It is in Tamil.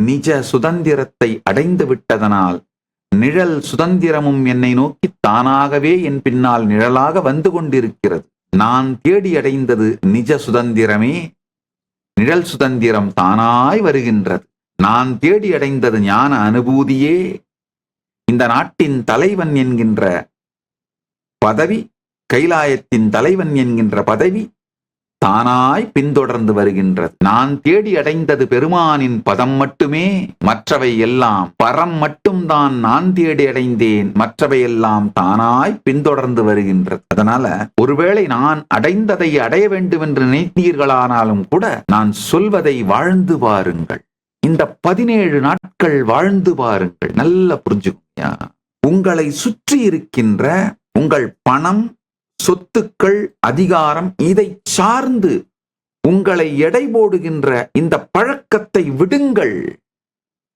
நிஜ சுதந்திரத்தை அடைந்து விட்டதனால் நிழல் சுதந்திரமும் என்னை நோக்கி தானாகவே என் பின்னால் நிழலாக வந்து கொண்டிருக்கிறது. நான் தேடி அடைந்தது நிஜ சுதந்திரமே, நிழல் சுதந்திரம் தானாய் வருகின்றது. நான் தேடி அடைந்தது ஞான அனுபூதியே, இந்த நாட்டின் தலைவன் என்கின்ற பதவி, கைலாயத்தின் தலைவன் என்கின்ற பதவி தானாய் பின்தொடர்ந்து வருகின்றது. நான் தேடி அடைந்தது பெருமானின் பதம் மட்டுமே, மற்றவை எல்லாம் பரம் மட்டும்தான் நான் தேடி அடைந்தேன், மற்றவை எல்லாம் தானாய் பின்தொடர்ந்து வருகின்றது. அதனால ஒருவேளை நான் அடைந்ததை அடைய வேண்டும் என்று நினைத்தீர்களானாலும் கூட நான் சொல்வதை வாழ்ந்து பாருங்கள். இந்த 17 நாட்கள் வாழ்ந்து பாருங்கள். நல்லா புரிஞ்சுக்கோங்க. உங்களை சுற்றி இருக்கின்ற உங்கள் பணம், சொத்துக்கள், அதிகாரம், இதை சார்ந்து உங்களை எடை போடுகின்ற இந்த பழக்கத்தை விடுங்கள்.